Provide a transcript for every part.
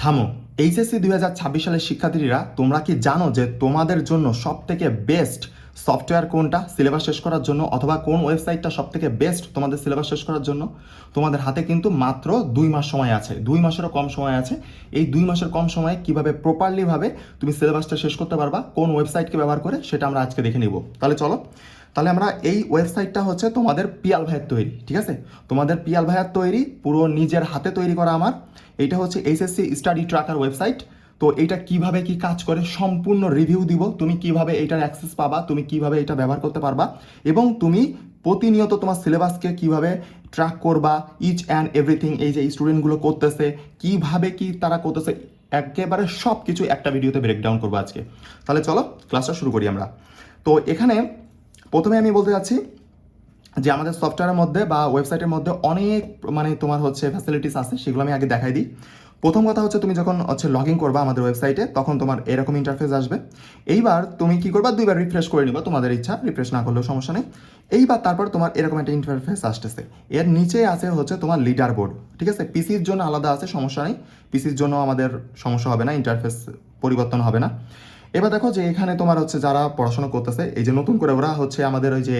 থামো। এইচএসসি 2026 সালের শিক্ষার্থীরা, তোমরা কি জানো যে তোমাদের জন্য সবথেকে বেস্ট সফটওয়্যার কোনটা সিলেবাস শেষ করার জন্য, অথবা কোন ওয়েবসাইটটা সবথেকে বেস্ট তোমাদের সিলেবাস শেষ করার জন্য? তোমাদের হাতে কিন্তু মাত্র 2 মাস সময় আছে, 2 মাসেরও কম সময় আছে। এই 2 মাসের কম সময়ে কিভাবে প্রপারলিভাবে তুমি সিলেবাসটা শেষ করতে পারবা, কোন ওয়েবসাইটকে ব্যবহার করে, সেটা আমরা আজকে দেখে নিব। তাহলে চলো, তাহলে আমরা এই ওয়েবসাইটটা হচ্ছে তোমাদের পিয়াল ভাইয়ের তৈরি, ঠিক আছে? তোমাদের পিয়াল ভাইয়ের তৈরি, পুরো নিজের হাতে তৈরি করা আমার। এইটা হচ্ছে এইচএসসি স্টাডি ট্র্যাকার ওয়েবসাইট। তো এটা কিভাবে কি কাজ করে সম্পূর্ণ রিভিউ দিব, তুমি কিভাবে এটার অ্যাক্সেস পাবা, তুমি কিভাবে এটা ব্যবহার করতে পারবা, এবং তুমি প্রতিনিয়ত তোমার সিলেবাসকে কিভাবে ট্র্যাক করবা, ইচ অ্যান্ড এভরিথিং, এই যে স্টুডেন্টগুলো করতেছে কিভাবে কি তারা করতেছে, একেবারে সব কিছু একটা ভিডিওতে ব্রেকডাউন করবো আজকে। তাহলে চলো ক্লাসটা শুরু করি আমরা। তো এখানে প্রথমে আমি বলতে যাচ্ছি যে আমাদের সফটওয়্যারের মধ্যে বা ওয়েবসাইটের মধ্যে অনেক তোমার হচ্ছে ফ্যাসিলিটিস আছে, সেগুলো আমি আগে দেখাই দিই। প্রথম কথা হচ্ছে, তুমি যখন লগ ইন করবা আমাদের ওয়েবসাইটে, তখন তোমার এরকম ইন্টারফেস আসবে। এইবার তুমি কি করবা, 2বার রিফ্রেশ করে নিবা, তোমাদের ইচ্ছা, রিফ্রেশ না করলেও সমস্যা নেই। এইবার তারপর তোমার এরকম একটা ইন্টারফেস আসতেছে। এর নিচে আছে হচ্ছে তোমার লিডার বোর্ড, ঠিক আছে? পিসির জন্য আলাদা আছে, সমস্যা নেই, পিসির জন্য আমাদের সমস্যা হবে না, ইন্টারফেস পরিবর্তন হবে না। এবার দেখো যে এখানে তোমার হচ্ছে যারা পড়াশোনা করতেছে, এই যে নতুন করে ওরা হচ্ছে আমাদের ওই যে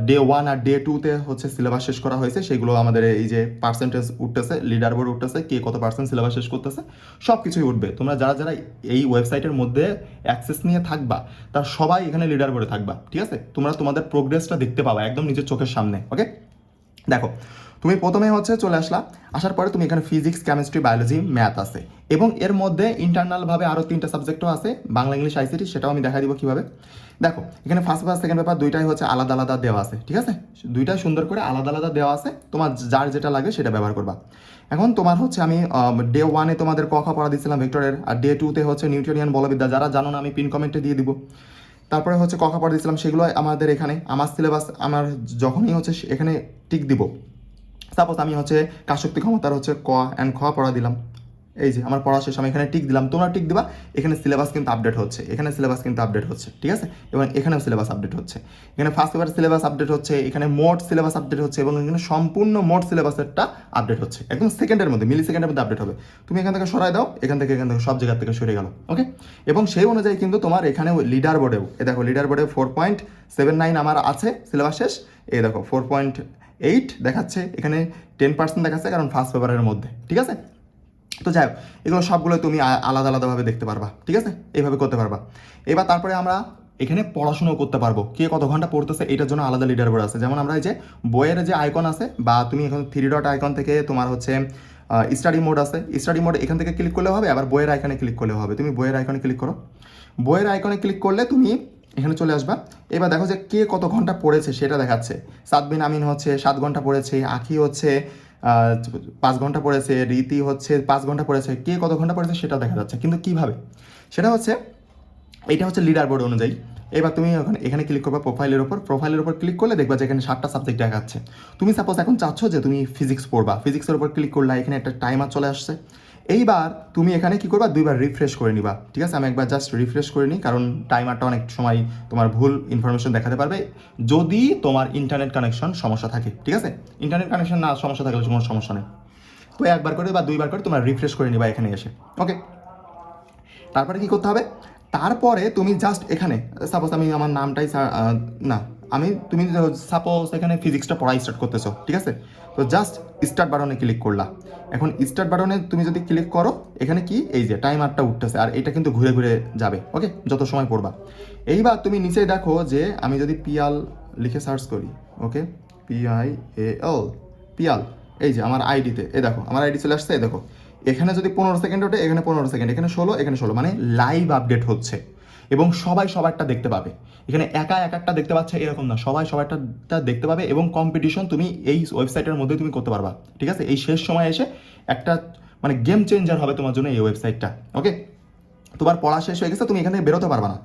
ডে 1 আর ডে 2-তে হচ্ছে সিলেবাস শেষ করা হয়েছে, সেগুলো আমাদের এই যে পার্সেন্টেজ উঠতেছে, লিডার বোর্ড উঠতেছে, কে কত পার্সেন্ট সিলেবাস শেষ করতেছে, সব কিছুই উঠবে। তোমরা যারা যারা এই ওয়েবসাইটের মধ্যে অ্যাক্সেস নিয়ে থাকবা, তার সবাই এখানে লিডার বোর্ডে থাকবা, ঠিক আছে? তোমরা তোমাদের প্রোগ্রেসটা দেখতে পাবা একদম নিজের চোখের সামনে। ওকে, দেখো, তুমি প্রথমে হচ্ছে চলে আসলা, আসার পরে তুমি এখানে ফিজিক্স, কেমিস্ট্রি, বায়োলজি, ম্যাথ আছে, এবং এর মধ্যে ইন্টারনালভাবে আরও 3টা সাবজেক্টও আছে, বাংলা, ইংলিশ, আইসিটি, সেটাও আমি দেখা দিব কীভাবে। দেখো, এখানে ফার্স্ট পেপার, সেকেন্ড পেপার দুইটাই হচ্ছে আলাদা আলাদা দেওয়া আছে, ঠিক আছে? দুইটাই সুন্দর করে আলাদা আলাদা দেওয়া আছে, তোমার যার যেটা লাগে সেটা ব্যবহার করবা। এখন তোমার হচ্ছে আমি ডে 1-এ তোমাদের ক খ পড়া দিচ্ছিলাম ভেক্টরের, আর ডে 2-তে হচ্ছে নিউটনিয়ান বলবিদ্যা, যারা জানো না আমি পিন কমেন্টে দিয়ে দিব। তারপরে হচ্ছে ক খ পড়া দিচ্ছিলাম, সেগুলো আমাদের এখানে আমার সিলেবাস, আমার যখনই হচ্ছে এখানে টিক দিব, সাপোজ আমি হচ্ছে কাশক্তি ক্ষমতার হচ্ছে ক অ্যান্ড খ পড়া দিলাম, এই যে আমার পড়া শেষ, আমি এখানে টিক দিলাম, তোমরা টিক দিবা, এখানে সিলেবাস কিন্তু আপডেট হচ্ছে, এখানে সিলেবাস কিন্তু আপডেট হচ্ছে, ঠিক আছে? এবং এখানেও সিলেবাস আপডেট হচ্ছে, এখানে ফার্স্ট পেপার সিলেবাস আপডেট হচ্ছে, এখানে মোট সিলেবাস আপডেট হচ্ছে, এবং এখানে সম্পূর্ণ মোট সিলেবাসেরটা আপডেট হচ্ছে, একদম সেকেন্ডের মধ্যে, মিলি সেকেন্ডের মধ্যে আপডেট হবে। তুমি এখান থেকে সরাই দাও, এখান থেকে সব জায়গা থেকে সরে গেল। ওকে, এবং সেই অনুযায়ী কিন্তু তোমার এখানে লিডার বোর্ডেও, এ দেখো লিডার বোর্ডে 4.79 আমার আছে সিলেবাস শেষ, এই দেখো 4.8 দেখাচ্ছে, এখানে 10% দেখাচ্ছে, কারণ ফার্স্ট পেপারের মধ্যে, ঠিক আছে? তো যাই হোক, এগুলো সবগুলো তুমি আলাদা আলাদাভাবে দেখতে পারবা, ঠিক আছে? এইভাবে করতে পারবা। এবার তারপরে আমরা এখানে পড়াশোনাও করতে পারবো, কে কত ঘন্টা পড়তেছে এটার জন্য আলাদা লিডার বোর্ড আছে। যেমন আমরা এই যে বইয়ের যে আইকন আছে, বা তুমি এখন 3 ডট আইকন থেকে তোমার হচ্ছে স্টাডি মোড আছে, স্টাডি মোড এখান থেকে ক্লিক করলে হবে, আবার বইয়ের আইকনে ক্লিক করলে হবে। তুমি বইয়ের আইকনে ক্লিক করো, বইয়ের আইকনে ক্লিক করলে তুমি এখানে চলে আসবা। এবার দেখো যে কে কত ঘন্টা পড়েছে সেটা দেখাচ্ছে। সাদবিন আমিন হচ্ছে 7 ঘন্টা পড়েছে, আখি হচ্ছে 5 ঘন্টা পড়েছে, রীতি হচ্ছে 5 ঘন্টা পড়েছে, কে কত ঘন্টা পড়েছে সেটা দেখা যাচ্ছে। কিন্তু কিভাবে সেটা হচ্ছে, এটা হচ্ছে লিডার বোর্ড অনুযায়ী। এবার তুমি এখানে ক্লিক করবা প্রোফাইলের উপর ক্লিক করলে দেখবা যে এখানে 7টা সাবজেক্ট দেখাচ্ছে। তুমি সাপোজ এখন চাচ্ছ যে তুমি ফিজিক্স পড়বা, ফিজিক্সের উপর ক্লিক করলে এখানে একটা টাইমার চলে আসছে। এইবার তুমি এখানে কি করবা, 2বার রিফ্রেশ করে নিবা, ঠিক আছে? আমি একবার জাস্ট রিফ্রেশ করে নিই, কারণ টাইমারটা অনেক সময় তোমার ভুল ইনফরমেশন দেখাতে পারবে, যদি তোমার ইন্টারনেট কানেকশন সমস্যা থাকে, ঠিক আছে? ইন্টারনেট কানেকশন না সমস্যা থাকলে কোনো সমস্যা নেই। তো একবার করে বা 2বার করে তোমার রিফ্রেশ করে নিবা এখানে এসে। ওকে, তারপরে কি করতে হবে, তারপরে তুমি জাস্ট এখানে সাপোজ আমি আমার নামটাই না, তুমি সাপোজ এখানে ফিজিক্সটা পড়াই স্টার্ট করতেছো, ঠিক আছে? তো জাস্ট স্টার্ট বাটনে ক্লিক করলা। এখন স্টার্ট বাটনে তুমি যদি ক্লিক করো, এখানে কি এই যে টাইমারটা উঠতেছে, আর এটা কিন্তু ঘুরে ঘুরে যাবে, ওকে, যত সময় পড়বা। এইবার তুমি নিচে দেখো যে আমি যদি পিয়াল লিখে সার্চ করি, ওকে, PIAL, পিয়াল, এই যে আমার আইডিতে, এ দেখো আমার আইডি চলে আসছে, এ দেখো এখানে যদি 15 সেকেন্ড ওঠে, এখানে 15 সেকেন্ড, এখানে 16, এখানে 16, মানে লাইভ আপডেট হচ্ছে, এবং সবাই সবারটা দেখতে পাবে। এখানে একা এক একটা দেখতে পাচ্ছে এরকম না, সবাই সবারটা দেখতে পাবে, এবং কম্পিটিশন তুমি এই ওয়েবসাইটের মধ্যে তুমি করতে পারবা, ঠিক আছে? এই শেষ সময় এসে একটা গেম চেঞ্জার হবে তোমার জন্য এই ওয়েবসাইটটা। ওকে, তোমার পড়া শেষ হয়ে গেছে, তুমি এখান থেকে বেরোতে পারবা না।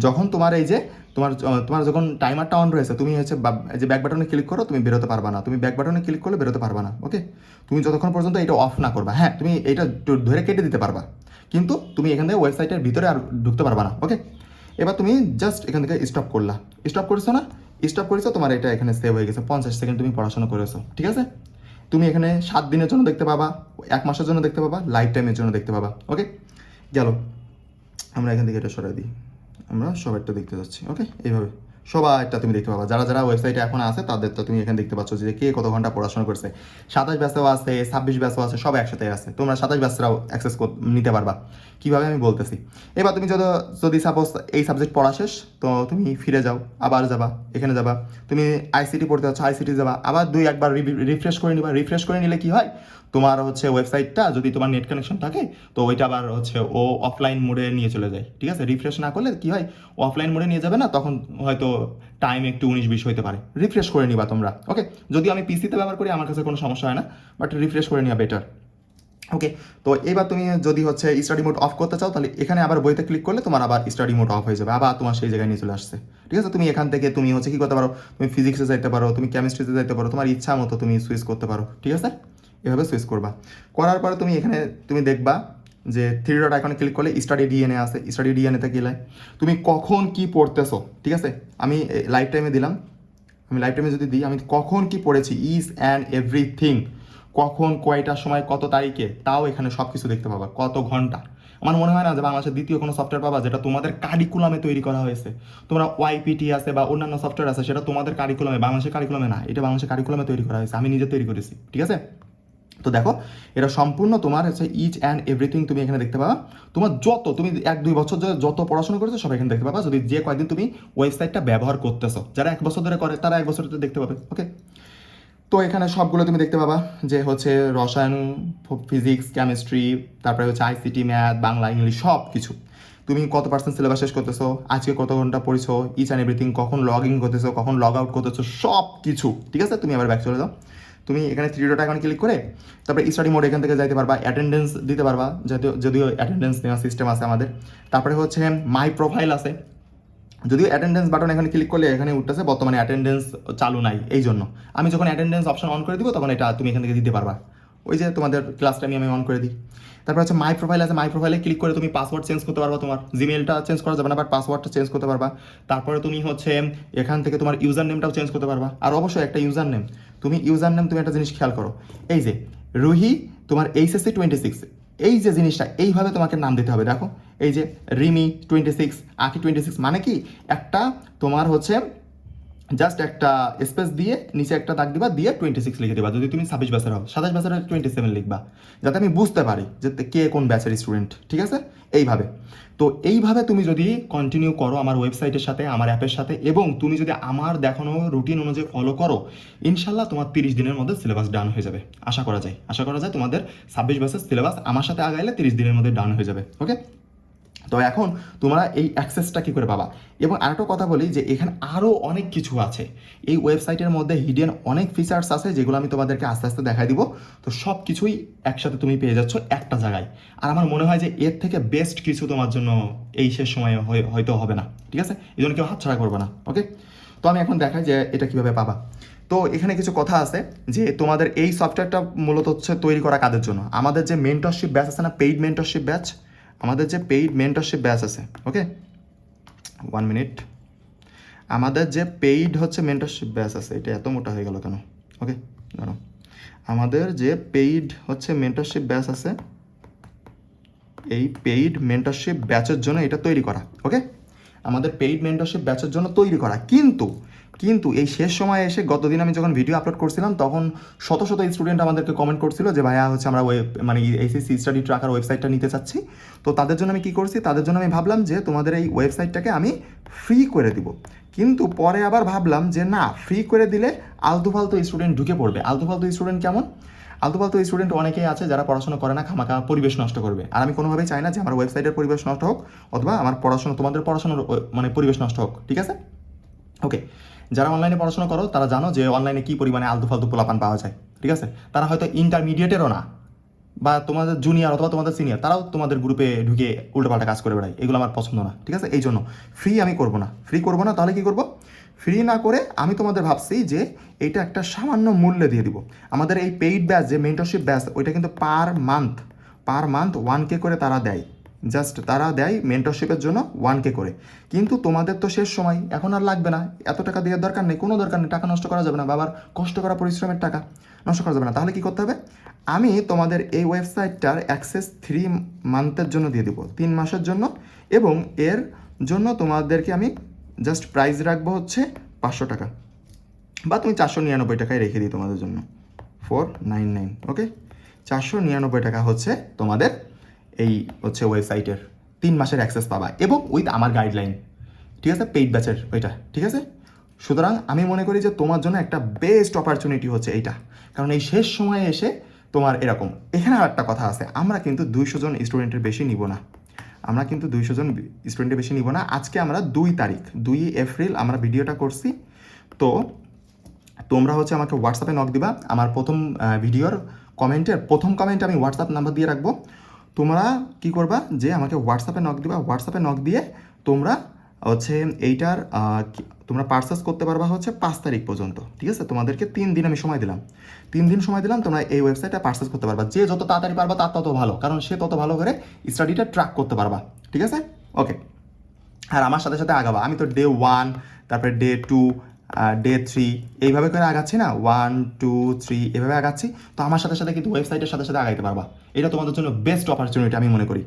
যখন তোমার এই যে তোমার যখন টাইমারটা অন রয়েছে, তুমি হচ্ছে যে ব্যাক বাটনে ক্লিক করো, তুমি বেরোতে পারবা না, তুমি ব্যাক বাটনে ক্লিক করলে বেরোতে পারবা না। ওকে, তুমি যতক্ষণ পর্যন্ত এটা অফ না করবা, হ্যাঁ তুমি এটা ধরে কেটে দিতে পারবা, কিন্তু তুমি এখান থেকে ওয়েবসাইটের ভিতরে আর ঢুকতে পারবা না। ওকে, এবার তুমি জাস্ট এখান থেকে স্টপ করলা, স্টপ করেছো না, স্টপ করেছো, তোমার এটা এখানে সেভ হয়ে গেছে, 50 সেকেন্ড তুমি পড়াশোনা করেছো, ঠিক আছে? তুমি এখানে 7 দিনের জন্য দেখতে পাবা, 1 মাসের জন্য দেখতে পাবা, লাইফ টাইমের জন্য দেখতে পাবা। ওকে, গেল। আমরা এখান থেকে এটা সরাই দিই, আমরা সবাইটা দেখতে যাচ্ছি। ওকে, এইভাবে সবাইটা তুমি দেখতে পাবা। যারা যারা ওয়েবসাইটে এখন আছে তাদের তো তুমি এখানে দেখতে পাচ্ছ যে কে কত ঘন্টা পড়াশোনা করছে। 27 ব্যাচও আছে, 26 ব্যাচও আছে, সব একসাথে আছে। তোমরা 27 ব্যাচরাও অ্যাক্সেস নিতে পারবা। কীভাবে আমি বলতেছি। এবার তুমি যদি সাপোজ এই সাবজেক্ট পড়া শেষ, তো তুমি ফিরে যাও, আবার যাবা, এখানে যাবা। তুমি আইসিটি পড়তে যাচ্ছ, আইসিটি যাবা, আবার একবার রিফ্রেশ করে নিবা। রিফ্রেশ করে নিলে কি হয়, তোমার ওয়েবসাইটটা যদি তোমার নেট কানেকশন থাকে, তো ওইটা আবার ও অফলাইন মোডে নিয়ে চলে যায়। ঠিক আছে, রিফ্রেশ না করলে কি হয়, অফলাইন মোডে নিয়ে যাবে না, তখন হয়তো টাইম একটু 19-20 হতে পারে। রিফ্রেশ করে নিবা তোমরা। ওকে, যদিও আমি পিসিতে ব্যবহার করি, আমার কাছে কোনো সমস্যা হয় না, বাট রিফ্রেশ করে নেওয়া বেটার। ওকে, তো এবার তুমি যদি স্টাডি মোড অফ করতে চাও, তাহলে এখানে আবার বইতে ক্লিক করলে তোমার আবার স্টাডি মোড অফ হয়ে যাবে, আবার তোমার সেই জায়গায় নিয়ে চলে আসছে। ঠিক আছে, তুমি এখান থেকে তুমি কি করতে পারো, তুমি ফিজিক্সে যাইতে পারো, তুমি কেমিস্ট্রিতে যাইতে পারো, তোমার ইচ্ছা মতো তুমি সুইচ করতে পারো। ঠিক আছে, এভাবে সুইচ করবা। করার পরে তুমি এখানে তুমি দেখবা যে 3 ডট আইকনে ক্লিক করলে স্টাডি ডিএনএ আছে। স্টাডি ডিএনএতে গেলে তুমি কখন কি পড়তেছো, ঠিক আছে, আমি লাইফ টাইমে দিলাম। আমি লাইফ টাইমে যদি দিই, আমি কখন কি পড়েছি, ইজ অ্যান্ড এভরিথিং, কখন কয়টার সময় কত তারিখে, তাও এখানে সব কিছু দেখতে পাবা, কত ঘন্টা। আমার মনে হয় না যে বাংলাদেশের দ্বিতীয় কোনো সফটওয়্যার পাবা যেটা তোমাদের কারিকুলামে তৈরি করা হয়েছে। তোমরা ওয়াইপিটি আছে বা অন্যান্য সফটওয়্যার আছে, সেটা তোমাদের কারিকুলামে, বাংলাদেশের কারিকুলামে না, এটা বাংলাদেশের কারিকুলামে তৈরি করা হয়েছে, আমি নিজে তৈরি করেছি। ঠিক আছে, তো দেখো এটা সম্পূর্ণ তোমার ইচ অ্যান্ড এভরিথিং তুমি এখানে দেখতে পাবা। তোমার তুমি 1-2 বছর যত পড়াশোনা করেছো সব এখানে দেখতে পাবা। যদি যে কয়দিন তুমি ওয়েবসাইটটা ব্যবহার করতেছো, যারা 1 বছর ধরে করে তারা 1 বছর দেখতে পাবে। ওকে, তো এখানে সবগুলো তুমি দেখতে পাবা যে রসায়ন, ফিজিক্স, কেমিস্ট্রি, তারপরে আইসিটি, ম্যাথ, বাংলা, ইংলিশ, সব কিছু। তুমি কত % সিলেবাস শেষ করতেছো, আজকে কত ঘন্টা পড়েছো, ইচ অ্যান্ড এভরিথিং, কখন লগ ইন করতেছো, কখন লগ আউট করতেছো, সব কিছু। ঠিক আছে, তুমি আবার ব্যাক চলে যাও। তুমি এখানে 3 ডট আইকনে ক্লিক করে তারপরে স্টাডি মোড এখান থেকে যাইতে পারবা, অ্যাটেন্ডেন্স দিতে পারবা, যদিও অ্যাটেন্ডেন্স নেওয়ার সিস্টেম আছে আমাদের। তারপরে মাই প্রোফাইল আছে, যদিও অ্যাটেন্ডেন্স বাটন এখানে ক্লিক করলে এখানে উঠতেছে বর্তমানে অ্যাটেন্ডেন্স চালু নাই, এই জন্য আমি যখন অ্যাটেন্ডেন্স অপশন অন করে দিব তখন এটা তুমি এখান থেকে দিতে পারবা। ওই যে তোমাদের ক্লাসটা আমি অন করে দিই। তারপর মাই প্রোফাইল আছে, মাই প্রোফাইলে ক্লিক করে তুমি পাসওয়ার্ড চেঞ্জ করতে পারবা। তোমার জিমেলটা চেঞ্জ করা যাবে না, বাট পাসওয়ার্ডটা চেঞ্জ করতে পারবা। তারপরে তুমি এখান থেকে তোমার ইউজার নেমটাও চেঞ্জ করতে পারবা। আর অবশ্যই একটা ইউজার নেম, তুমি একটা জিনিস খেয়াল করো, এই যে রুহি তোমার এইচএসসি 26, এই যে জিনিসটা এইভাবে তোমাকে নাম দিতে হবে। দেখো এই যে রিমি 26, আকি 26, মানে কি একটা তোমার জাস্ট একটা স্পেস দিয়ে নিচে একটা দাগ দিবা, দিয়ে 26 লিখে দিবা। যদি তুমি 26 ব্যাচের হও, 27 ব্যাচের 27 লিখবা, যাতে আমি বুঝতে পারি যে কে কোন ব্যাচের স্টুডেন্ট। ঠিক আছে, এইভাবে। তো এইভাবে তুমি যদি কন্টিনিউ করো আমার ওয়েবসাইটের সাথে, আমার অ্যাপের সাথে, এবং তুমি যদি আমার দেখানো রুটিন অনুযায়ী ফলো করো, ইনশাল্লাহ তোমার 30 দিনের মধ্যে সিলেবাস ডান হয়ে যাবে। আশা করা যায় তোমাদের 26 ব্যাচের সিলেবাস আমার সাথে আগাইলে 30 দিনের মধ্যে ডান হয়ে যাবে। ওকে, তো এখন তোমরা এই অ্যাক্সেসটা কী করে পাবা। এবং আরেকটা কথা বলি যে এখানে আরও অনেক কিছু আছে, এই ওয়েবসাইটের মধ্যে হিডেন অনেক ফিচার্স আছে যেগুলো আমি তোমাদেরকে আস্তে আস্তে দেখাই দিব। তো সব কিছুই একসাথে তুমি পেয়ে যাচ্ছ একটা জায়গায়। আর আমার মনে হয় যে এর থেকে বেস্ট কিছু তোমার জন্য এই শেষ সময়ে হয়তো হবে না। ঠিক আছে, এই জন্য কেউ হাতছাড়া করবে না। ওকে, তো আমি এখন দেখাই যে এটা কীভাবে পাবা। তো এখানে কিছু কথা আছে যে তোমাদের এই সফটওয়্যারটা মূলত তৈরি করা কাদের জন্য। আমাদের যে মেন্টরশিপ ব্যাচ আছে না, পেইড মেন্টরশিপ ব্যাচ, আমাদের যে পেইড মেন্টরশিপ ব্যাচ আছে, ওকে 1 মিনিট, আমাদের যে পেইড মেন্টরশিপ ব্যাচ আছে, এটা এত মোটা হয়ে গেল কেন? ওকে, দাঁড়াও, আমাদের যে পেইড মেন্টরশিপ ব্যাচ আছে, এই পেইড মেন্টরশিপ ব্যাচের জন্য এটা তৈরি করা। ওকে, আমাদের পেইড মেন্টরশিপ ব্যাচের জন্য তৈরি করা, কিন্তু এই শেষ সময়ে এসে গতদিন আমি যখন ভিডিও আপলোড করছিলাম তখন শত শত স্টুডেন্ট আমাদেরকে কমেন্ট করছিল যে ভাইয়া আমরা এইচএসসি স্টাডি ট্র্যাকার ওয়েবসাইটটা নিতে চাচ্ছি। তো তাদের জন্য আমি কী করছি, তাদের জন্য আমি ভাবলাম যে তোমাদের এই ওয়েবসাইটটাকে আমি ফ্রি করে দিব। কিন্তু পরে আবার ভাবলাম যে না, ফ্রি করে দিলে আলতু ফালতু স্টুডেন্ট ঢুকে পড়বে। আলতু ফালতু স্টুডেন্ট কেমন? আলতু ফালতু স্টুডেন্ট অনেকেই আছে যারা পড়াশোনা করে না, খামাখা পরিবেশ নষ্ট করবে। আর আমি কোনোভাবেই চাই না যে আমার ওয়েবসাইটের পরিবেশ নষ্ট হোক, অথবা আমার তোমাদের পড়াশোনার পরিবেশ নষ্ট হোক। ঠিক আছে, ওকে, যারা অনলাইনে পড়াশোনা করো তারা জানো যে অনলাইনে কী পরিমাণে আলতু ফালতু পোলাপান পাওয়া যায়। ঠিক আছে, তারা হয়তো ইন্টারমিডিয়েটেরও না, বা তোমাদের জুনিয়র অথবা তোমাদের সিনিয়র, তারাও তোমাদের গ্রুপে ঢুকে উল্টোপাল্টা কাজ করে বেড়ায়। এগুলো আমার পছন্দ না। ঠিক আছে, এই জন্য ফ্রি আমি করবো না। তাহলে কি করব? ফ্রি না করে আমি তোমাদের ভাবছি যে এইটা একটা সামান্য মূল্যে দিয়ে দিব। আমাদের এই পেইড ব্যাচ যে মেন্টরশিপ ব্যাচ, ওইটা কিন্তু পার মান্থ 1K করে তারা দেয়। তারা দেয় মেন্টরশিপের জন্য 1K করে। কিন্তু তোমাদের তো শেষ সময়, এখন আর লাগবে না, এত টাকা দেওয়ার দরকার নেই, কোনো দরকার নেই, টাকা নষ্ট করা যাবে না, বাবার কষ্ট করা পরিশ্রমের টাকা। নষ্ট করা যাবে না। তাহলে কি করতে হবে, আমি তোমাদের এই ওয়েবসাইটটার অ্যাক্সেস 3 মান্থের জন্য দিয়ে দিব, 3 মাসের জন্য, এবং এর জন্য তোমাদেরকে আমি জাস্ট প্রাইস রাখবো হচ্ছে 500 টাকা, বা তুমি 499 টাকায় রেখে দিই তোমাদের জন্য, 499। ওকে, 499 টাকা হচ্ছে তোমাদের এই হচ্ছে ওয়েবসাইটের 3 মাসের অ্যাক্সেস পাবা, এবং উইথ আমার গাইডলাইন, ঠিক আছে, পেইড ব্যাচের ওইটা, ঠিক আছে। সুতরাং আমি মনে করি যে তোমার জন্য একটা বেস্ট অপরচুনিটি হচ্ছে এইটা, কারণ এই শেষ সময়ে এসে তোমার এরকম। এখানে আর একটা কথা আছে, আমরা কিন্তু 200 জন স্টুডেন্টের বেশি নিব না, আমরা কিন্তু 200 জন স্টুডেন্টের বেশি নিব না। আজকে আমরা 2 তারিখ 2 এপ্রিল আমরা ভিডিওটা করছি। তো তোমরা হচ্ছে আমাকে হোয়াটসঅ্যাপে নক দিবা, আমার প্রথম ভিডিওর কমেন্টের প্রথম কমেন্টে আমি হোয়াটসঅ্যাপ নাম্বার দিয়ে রাখবো। তোমরা কি করবা, যে আমাকে হোয়াটসঅ্যাপে নক দিবা, হোয়াটসঅ্যাপে নক দিয়ে তোমরা হচ্ছে এইটার তোমরা পারচেস করতে পারবা হচ্ছে 5 তারিখ পর্যন্ত, ঠিক আছে। তোমাদেরকে 3 দিন আমি সময় দিলাম, 3 দিন সময় দিলাম, তোমরা এই ওয়েবসাইটটা পারচেস করতে পারবা। যে যত তাড়াতাড়ি পারবা তার তত ভালো, কারণ সে তত ভালো করে স্টাডিটা ট্র্যাক করতে পারবা, ঠিক আছে। ওকে, আর আমার সাথে সাথে আগাবা। আমি তো ডে 1, তারপরে ডে 2, ডে 3 এইভাবে করে আগাচ্ছি না, 1 2 3 এভাবে আগাচ্ছি। তো আমার সাথে সাথে কিন্তু ওয়েবসাইটের সাথে সাথে আগাইতে পারবা। এটা তোমাদের জন্য বেস্ট অপরচুনিটি আমি মনে করি।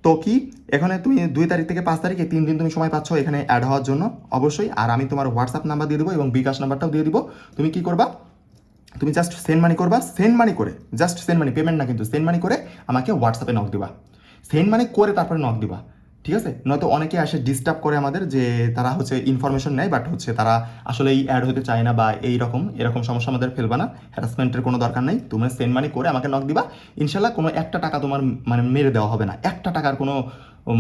তো কি, এখানে তুমি 2 তারিখ থেকে 5 তারিখে 3 দিন তুমি সময় পাচ্ছ এখানে অ্যাড হওয়ার জন্য অবশ্যই। আর আমি তোমার হোয়াটসঅ্যাপ নাম্বার দিয়ে দেবো এবং বিকাশ নাম্বারটাও দিয়ে দিব। তুমি কি করবা, তুমি জাস্ট সেন্ড মানি করবা, সেন্ড মানি করে, জাস্ট সেন্ড মানি, পেমেন্ট না কিন্তু, সেন্ড মানি করে আমাকে হোয়াটসঅ্যাপে নক দিবা, সেন্ড মানি করে তারপরে নক দিবা, ঠিক আছে। নয়তো অনেকে আসে ডিস্টার্ব করে আমাদের, যে তারা হচ্ছে ইনফরমেশন নেয় বাট হচ্ছে তারা আসলেই অ্যাড হতে চায় না, বা এরকম সমস্যা আমাদের ফেলবা না, হ্যারাসমেন্টের কোনো দরকার নেই। তুমি সেন্ড মানি করে আমাকে নক দিবা, ইনশাল্লাহ কোনো একটা টাকা তোমার মানে মেরে দেওয়া হবে না, একটা টাকার কোনো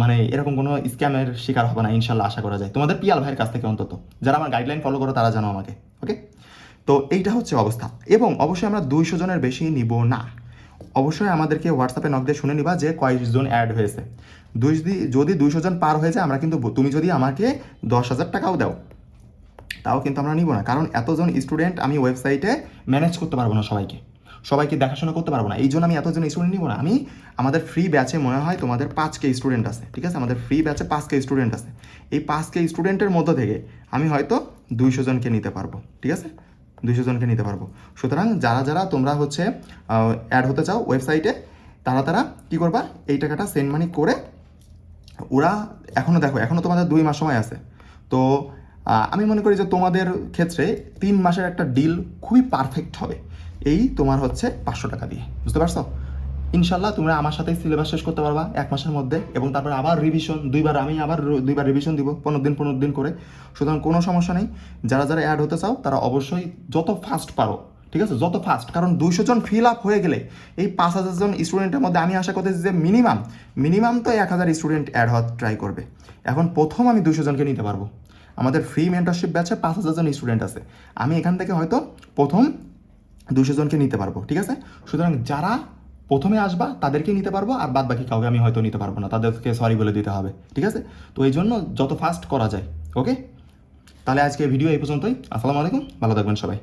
মানে এরকম কোনো স্ক্যামের শিকার হবে না ইনশাল্লাহ, আশা করা যায় তোমাদের পিয়াল ভাইয়ের কাছ থেকে অন্তত। যারা আমার গাইডলাইন ফলো করো তারা জানো আমাকে। ওকে, তো এইটা হচ্ছে অবস্থা। এবং অবশ্যই আমরা 200 জনের বেশি নিব না। অবশ্যই আমাদেরকে হোয়াটসঅ্যাপে নক দিয়ে শুনে নিবা যে কয়জন অ্যাড হয়েছে। যদি 200 জন পার হয়ে যায়, আমরা কিন্তু, তুমি যদি আমাকে 10,000 টাকাও দাও তাও কিন্তু আমরা নিব না, কারণ এতজন স্টুডেন্ট আমি ওয়েবসাইটে ম্যানেজ করতে পারবো না, সবাইকে দেখাশোনা করতে পারবো না। এই জন্য আমি এতজন স্টুডেন্ট নিব না। আমি আমাদের ফ্রি ব্যাচে মনে হয় তোমাদের 5K স্টুডেন্ট আছে, ঠিক আছে, আমাদের ফ্রি ব্যাচে 5K স্টুডেন্ট আছে। এই 5K স্টুডেন্টের মধ্য থেকে আমি হয়তো 200 জনকে নিতে পারবো, ঠিক আছে, 200 জনকে নিতে পারবো। সুতরাং যারা যারা তোমরা হচ্ছে অ্যাড হতে চাও ওয়েবসাইটে, তারা কী করবা, এই টাকাটা সেন্ড মানি করে, ওরা এখনও দেখো, এখনও তোমাদের 2 মাস সময় আছে। তো আমি মনে করি যে তোমাদের ক্ষেত্রে 3 মাসের একটা ডিল খুবই পারফেক্ট হবে, এই তোমার হচ্ছে 500 টাকা দিয়ে, বুঝতে পারছো। ইনশাল্লাহ তোমরা আমার সাথেই সিলেবাস শেষ করতে পারবা 1 মাসের মধ্যে, এবং তারপরে আবার রিভিশন 2বার, আমি আবার 2বার রিভিশন দিব 15 দিন করে। সুতরাং কোনো সমস্যা নেই। যারা যারা অ্যাড হতে চাও তারা অবশ্যই যত ফাস্ট পারো, ঠিক আছে, যত ফাস্ট, কারণ 200 জন ফিল আপ হয়ে গেলে এই 5,000 জন স্টুডেন্টের মধ্যে আমি আশা করতেছি যে মিনিমাম তো 1,000 স্টুডেন্ট অ্যাড হওয়ার ট্রাই করবে। এখন প্রথম আমি 200 জনকে নিতে পারবো। আমাদের ফ্রি মেন্টরশিপ ব্যাচে 5,000 জন স্টুডেন্ট আছে, আমি এখান থেকে হয়তো প্রথম 200 জনকে নিতে পারবো, ঠিক আছে। সুতরাং যারা প্রথমে আসবা তাদেরকে নিতে পারবো, আর বাদ বাকি কাউকে আমি হয়তো নিতে পারবো না, তাদেরকে সরি বলে দিতে হবে, ঠিক আছে। তো এই জন্য যত ফাস্ট করা যায়। ওকে, তাহলে আজকে ভিডিও এই পর্যন্তই। আসসালামু আলাইকুম, ভালো থাকবেন সবাই।